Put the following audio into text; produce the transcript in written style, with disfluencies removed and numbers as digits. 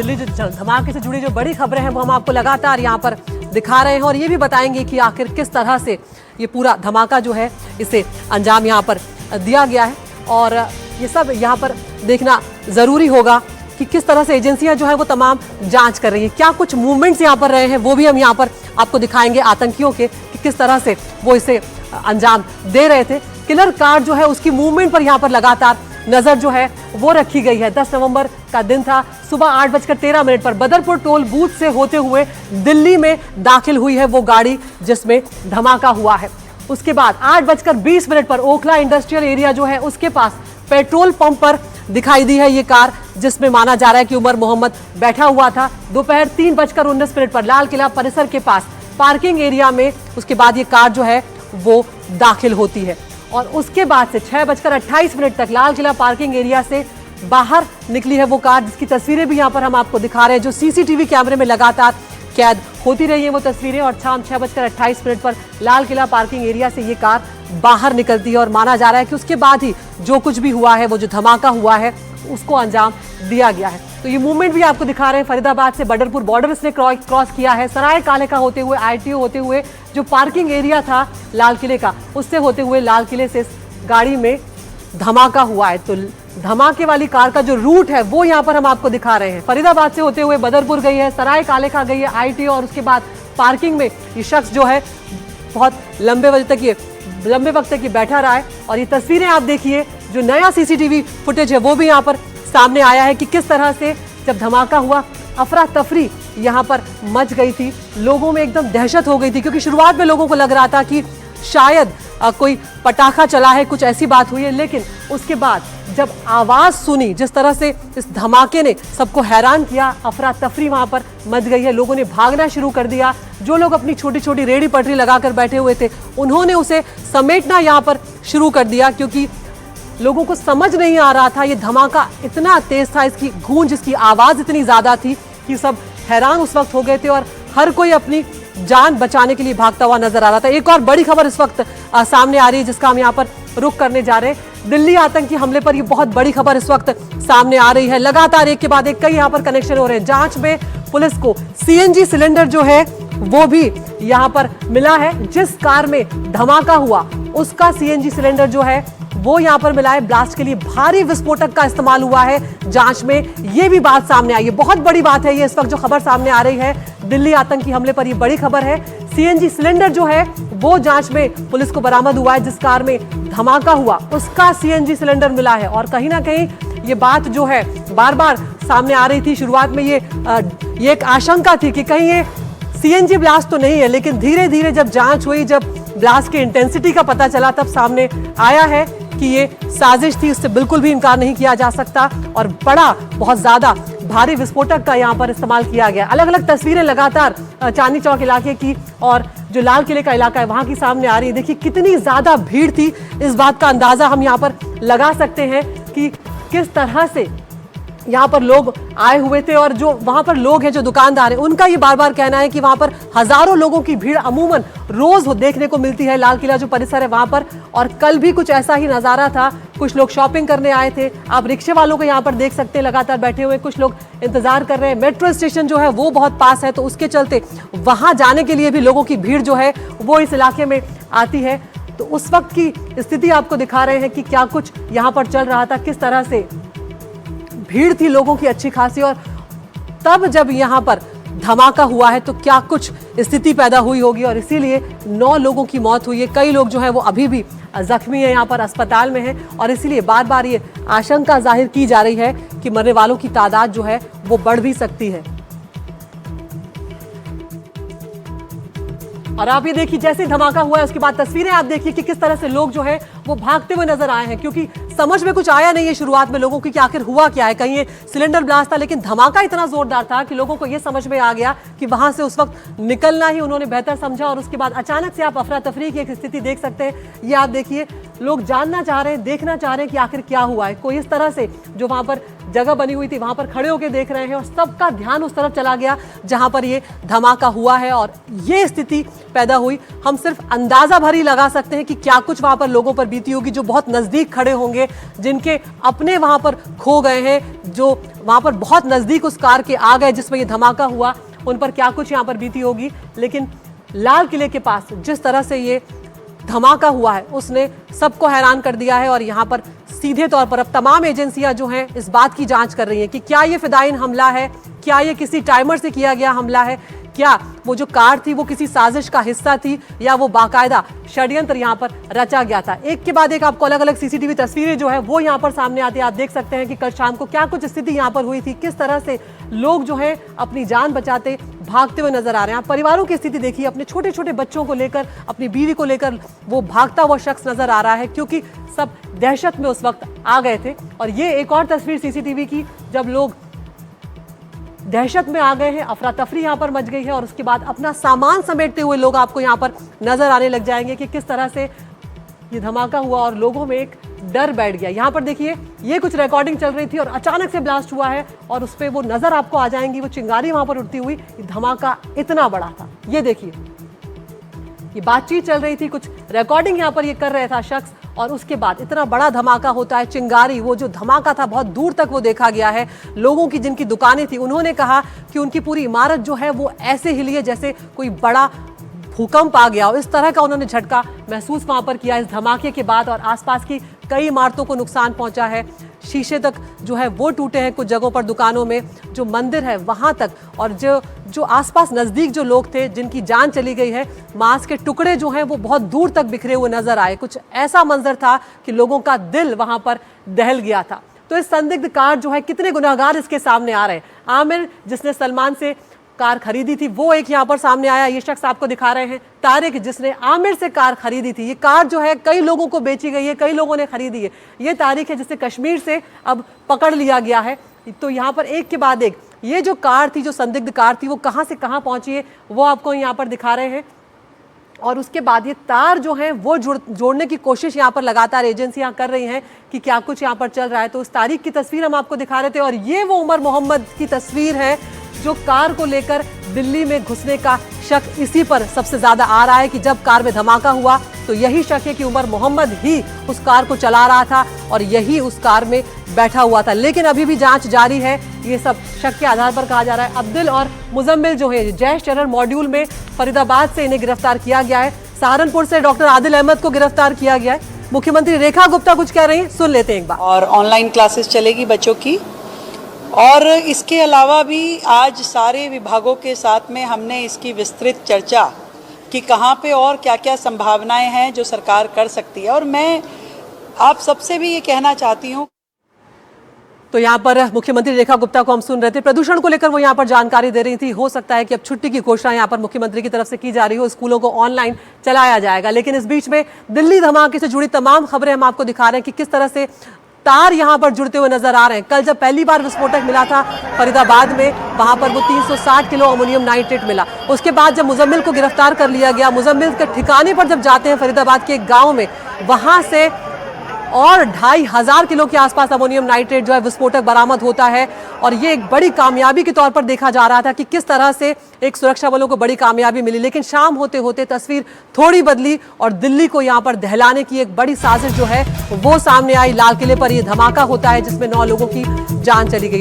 दिल्ली जो धमाके से जुड़ी जो बड़ी खबरें हैं वो हम आपको लगातार यहाँ पर दिखा रहे हैं और ये भी बताएंगे कि आखिर किस तरह से ये पूरा धमाका जो है इसे अंजाम यहाँ पर दिया गया है। और ये सब यहाँ पर देखना जरूरी होगा कि किस तरह से एजेंसियां जो है वो तमाम जांच कर रही है, क्या कुछ मूवमेंट्स यहाँ पर रहे हैं वो भी हम यहाँ पर आपको दिखाएंगे आतंकियों के कि किस तरह से वो इसे अंजाम दे रहे थे। किलर कार जो है उसकी मूवमेंट पर यहाँ पर लगातार नजर जो है वो रखी गई है। 10 नवंबर का दिन था, सुबह 8:13 पर बदरपुर टोल बूथ से होते हुए दिल्ली में दाखिल हुई है वो गाड़ी जिसमें धमाका हुआ है। उसके बाद 8:20 पर ओखला इंडस्ट्रियल एरिया जो है उसके पास पेट्रोल पंप पर दिखाई दी है ये कार, जिसमें माना जा रहा है कि उमर मोहम्मद बैठा हुआ था। दोपहर 3:19 पर लाल किला परिसर के पास पार्किंग एरिया में उसके बाद ये कार जो है वो दाखिल होती है और उसके बाद से 6:28 तक लाल किला पार्किंग एरिया से बाहर निकली है वो कार, जिसकी तस्वीरें भी यहाँ पर हम आपको दिखा रहे हैं, जो सीसीटीवी कैमरे में लगातार कैद होती रही है वो तस्वीरें। और शाम 6:28 पर लाल किला पार्किंग एरिया से ये कार बाहर निकलती है और माना जा रहा है कि उसके बाद ही जो कुछ भी हुआ है, वो जो धमाका हुआ है उसको अंजाम दिया गया है। तो ये मूवमेंट भी आपको दिखा रहे हैं। फरीदाबाद से बदरपुर बॉर्डर इसने क्रॉस किया है, सराय काले का होते हुए ITO होते हुए जो पार्किंग एरिया था लाल किले का, उससे होते हुए लाल किले से गाड़ी में धमाका हुआ है। तो धमाके वाली कार का जो रूट है वो यहाँ पर हम आपको दिखा रहे हैं। फरीदाबाद से होते हुए बदरपुर गई है, सराय काले का गई है ITO और उसके बाद पार्किंग में ये शख्स जो है बहुत लंबे वक्त तक ये बैठा रहा है। और ये तस्वीरें आप देखिए, जो नया CCTV फुटेज है वो भी यहाँ पर सामने आया है कि किस तरह से जब धमाका हुआ अफरा तफरी यहाँ पर मच गई थी, लोगों में एकदम दहशत हो गई थी, क्योंकि शुरुआत में लोगों को लग रहा था कि शायद कोई पटाखा चला है, कुछ ऐसी बात हुई है। लेकिन उसके बाद जब आवाज सुनी, जिस तरह से इस धमाके ने सबको हैरान किया, अफरा तफरी वहां पर मच गई है, लोगों ने भागना शुरू कर दिया। जो लोग अपनी छोटी छोटी रेहड़ी पटरी लगाकर बैठे हुए थे उन्होंने उसे समेटना यहाँ पर शुरू कर दिया, क्योंकि लोगों को समझ नहीं आ रहा था, ये धमाका इतना तेज था, इसकी गूंज, इसकी आवाज इतनी ज्यादा थी कि सब हैरान उस वक्त हो गए थे और हर कोई अपनी जान बचाने के लिए भागता हुआ नजर आ रहा था। एक और बड़ी खबर इस वक्त सामने आ रही है जिसका हम यहाँ पर रुख करने जा रहे हैं। दिल्ली आतंकी हमले पर ये बहुत बड़ी खबर इस वक्त सामने आ रही है। लगातार एक के बाद एक कई यहाँ पर कनेक्शन हो रहे हैं। जांच में पुलिस को CNG सिलेंडर जो है वो भी यहाँ पर मिला है। जिस कार में धमाका हुआ उसका CNG सिलेंडर जो है वो यहाँ पर मिला है। ब्लास्ट के लिए भारी विस्फोटक का इस्तेमाल हुआ है। जांच में ये भी बात सामने आई है, बहुत बड़ी बात है ये इस वक्त जो खबर सामने आ रही है। दिल्ली आतंकी हमले पर ये बड़ी खबर है। CNG सिलेंडर जो है वो जांच में पुलिस को बरामद हुआ है। जिस कार में धमाका हुआ उसका CNG सिलेंडर मिला है और कहीं ना कहीं ये बात जो है बार बार सामने आ रही थी। शुरुआत में ये एक आशंका थी कि कहीं ये CNG ब्लास्ट तो नहीं है, लेकिन धीरे धीरे जब जांच हुई, जब ब्लास्ट की इंटेंसिटी का पता चला, तब सामने आया है कि ये साजिश थी। इससे बिल्कुल भी इनकार नहीं किया जा सकता और बड़ा, बहुत ज्यादा भारी विस्फोटक का यहाँ पर इस्तेमाल किया गया। अलग अलग तस्वीरें लगातार चांदनी चौक इलाके की और जो लाल किले का इलाका है वहां की सामने आ रही है। देखिए कितनी ज्यादा भीड़ थी, इस बात का अंदाजा हम यहाँ पर लगा सकते हैं कि किस तरह से यहाँ पर लोग आए हुए थे। और जो वहां पर लोग हैं, जो दुकानदार हैं, उनका ये बार बार कहना है कि वहां पर हजारों लोगों की भीड़ अमूमन रोज देखने को मिलती है। लाल किला जो परिसर है वहां पर, और कल भी कुछ ऐसा ही नजारा था। कुछ लोग शॉपिंग करने आए थे, आप रिक्शे वालों को यहाँ पर देख सकते हैं लगातार बैठे हुए। कुछ लोग इंतजार कर रहे हैं। मेट्रो स्टेशन जो है वो बहुत पास है, तो उसके चलते वहां जाने के लिए भी लोगों की भीड़ जो है वो इस इलाके में आती है। तो उस वक्त की स्थिति आपको दिखा रहे हैं कि क्या कुछ यहाँ पर चल रहा था, किस तरह से भीड़ थी लोगों की अच्छी खासी। और तब जब यहाँ पर धमाका हुआ है तो क्या कुछ स्थिति पैदा हुई होगी, और इसीलिए 9 लोगों की मौत हुई है। कई लोग जो है वो अभी भी जख्मी है, यहाँ पर अस्पताल में है, और इसीलिए बार बार ये आशंका जाहिर की जा रही है कि मरने वालों की तादाद जो है वो बढ़ भी सकती है। और आप ये देखिए, जैसे धमाका हुआ है उसके बाद तस्वीरें आप देखिए कि किस तरह से लोग जो है वो भागते हुए नजर आए हैं, क्योंकि समझ में कुछ आया नहीं है शुरुआत में लोगों की कि आखिर हुआ क्या है। कहीं ये सिलेंडर ब्लास्ट था, लेकिन धमाका इतना जोरदार था कि लोगों को ये समझ में आ गया कि वहां से उस वक्त निकलना ही उन्होंने बेहतर समझा। और उसके बाद अचानक से आप अफरा तफरी की एक स्थिति देख सकते हैं। ये आप देखिए, लोग जानना चाह रहे हैं, देखना चाह रहे हैं कि आखिर क्या हुआ है। कोई इस तरह से जो वहां पर जगह बनी हुई थी वहां पर खड़े होकर देख रहे हैं और सबका ध्यान उस तरफ चला गया जहां पर ये धमाका हुआ है और ये स्थिति पैदा हुई। हम सिर्फ अंदाजा भर ही लगा सकते हैं कि क्या कुछ वहां पर लोगों पर बीती होगी जो बहुत नजदीक खड़े होंगे, जिनके अपने वहां पर खो गए हैं, जो वहां पर बहुत नजदीक उस कार के आ गए जिसमें ये धमाका हुआ, उन पर क्या कुछ यहां पर बीती होगी। लेकिन लाल किले के पास जिस तरह से ये धमाका हुआ है उसने सबको हैरान कर दिया है और यहाँ पर सीधे तौर पर अब तमाम एजेंसियां जो हैं इस बात की जांच कर रही हैं कि क्या ये फिदायीन हमला है, क्या ये किसी टाइमर से किया गया हमला है, क्या वो जो कार थी वो किसी साजिश का हिस्सा थी या वो बाकायदा षड्यंत्र यहाँ पर रचा गया था। एक के बाद एक आपको अलग अलग सीसीटीवी तस्वीरें जो है वो यहाँ पर सामने आती है। आप देख सकते हैं कि कल शाम को क्या कुछ स्थिति यहाँ पर हुई थी, किस तरह से लोग जो है अपनी जान बचाते भागते हुए नजर आ रहे हैं। आप परिवारों की स्थिति देखिए, अपने छोटे छोटे बच्चों को लेकर, अपनी बीवी को लेकर वो भागता हुआ शख्स नजर आ रहा है क्योंकि सब दहशत में उस वक्त आ गए थे। और ये एक और तस्वीर सीसीटीवी की जब लोग दहशत में आ गए हैं, अफरा तफरी यहाँ पर मच गई है और उसके बाद अपना सामान समेटते हुए लोग आपको यहाँ पर नजर आने लग जाएंगे कि किस तरह से ये धमाका हुआ और लोगों में एक डर बैठ गया। यहाँ पर देखिए ये कुछ रिकॉर्डिंग चल रही थी और अचानक से ब्लास्ट हुआ है और उस पर वो नजर आपको आ जाएंगी, वो चिंगारी वहां पर उड़ती हुई। धमाका इतना बड़ा था, ये देखिए ये बातचीत चल रही थी, कुछ रिकॉर्डिंग यहाँ पर ये कर रहा था शख्स और उसके बाद इतना बड़ा धमाका होता है। चिंगारी, वो जो धमाका था बहुत दूर तक वो देखा गया है। लोगों की जिनकी दुकानें थी उन्होंने कहा कि उनकी पूरी इमारत जो है वो ऐसे हिली है जैसे कोई बड़ा भूकंप आ गया हो। इस तरह का उन्होंने झटका महसूस वहां पर किया इस धमाके के बाद और आसपास की कई इमारतों को नुकसान पहुंचा है। शीशे तक जो है वो टूटे हैं कुछ जगहों पर, दुकानों में, जो मंदिर है वहां तक, और जो आसपास नजदीक जो लोग थे जिनकी जान चली गई है, मांस के टुकड़े जो हैं वो बहुत दूर तक बिखरे हुए नजर आए। कुछ ऐसा मंजर था कि लोगों का दिल वहां पर दहल गया था। तो इस संदिग्ध कार जो है, कितने गुनाहगार इसके सामने आ रहे हैं। आमिर जिसने सलमान से कार खरीदी थी वो एक यहाँ पर सामने आया, ये शख्स आपको दिखा रहे हैं। तारिक जिसने आमिर से कार खरीदी थी, ये कार जो है कई लोगों को बेची गई है, कई लोगों ने खरीदी है। ये तारिक है जिसे कश्मीर से अब पकड़ लिया गया है। तो यहाँ पर एक के बाद एक ये जो कार थी, जो संदिग्ध कार थी, वो कहाँ से कहाँ पहुंची है वो आपको यहाँ पर दिखा रहे हैं। और उसके बाद ये तार जो है वो जोड़ने की कोशिश यहाँ पर लगातार एजेंसियां कर रही हैं कि क्या कुछ यहाँ पर चल रहा है। तो उस तारीख की तस्वीर हम आपको दिखा रहे थे और ये वो उमर मोहम्मद की तस्वीर है जो कार को लेकर दिल्ली में घुसने का शक इसी पर सबसे ज्यादा आ रहा है कि जब कार में धमाका हुआ तो यही शक है कि उमर मोहम्मद ही उस कार को चला रहा था और यही उस कार में बैठा हुआ था। लेकिन अभी भी जांच जारी है, ये सब शक के आधार पर कहा जा रहा है। अब्दुल और मुजम्मिल जो है जैश टेरर मॉड्यूल में फरीदाबाद से इन्हें गिरफ्तार किया गया है। सहारनपुर से डॉक्टर आदिल अहमद को गिरफ्तार किया गया है। मुख्यमंत्री रेखा गुप्ता कुछ कह रही हैं, सुन लेते हैं एक बार। और ऑनलाइन क्लासेस चलेगी बच्चों की, और इसके अलावा भी आज सारे विभागों के साथ में हमने इसकी विस्तृत चर्चा कि कहाँ पे और क्या क्या संभावनाएं हैं जो सरकार कर सकती है। और मैं आप सबसे भी ये कहना चाहती हूँ। तो यहाँ पर मुख्यमंत्री रेखा गुप्ता को हम सुन रहे थे, प्रदूषण को लेकर वो यहाँ पर जानकारी दे रही थी। हो सकता है कि अब छुट्टी की घोषणा यहाँ पर मुख्यमंत्री की तरफ से की जा रही हो, स्कूलों को ऑनलाइन चलाया जाएगा। लेकिन इस बीच में दिल्ली धमाके से जुड़ी तमाम खबरें हम आपको दिखा रहे हैं कि किस तरह से तार यहां पर जुड़ते हुए नजर आ रहे हैं। कल जब पहली बार विस्फोटक मिला था फरीदाबाद में, वहां पर वो 360 किलो अमोनियम नाइट्रेट मिला। उसके बाद जब मुजम्मिल को गिरफ्तार कर लिया गया, मुजम्मिल के ठिकाने पर जब जाते हैं फरीदाबाद के एक गांव में, वहां से और 2500 किलो के आसपास अमोनियम नाइट्रेट जो है विस्फोटक बरामद होता है। और ये एक बड़ी कामयाबी के तौर पर देखा जा रहा था कि किस तरह से एक सुरक्षा बलों को बड़ी कामयाबी मिली। लेकिन शाम होते होते तस्वीर थोड़ी बदली और दिल्ली को यहाँ पर दहलाने की एक बड़ी साजिश जो है वो सामने आई। लाल किले पर यह धमाका होता है जिसमें 9 लोगों की जान चली गई।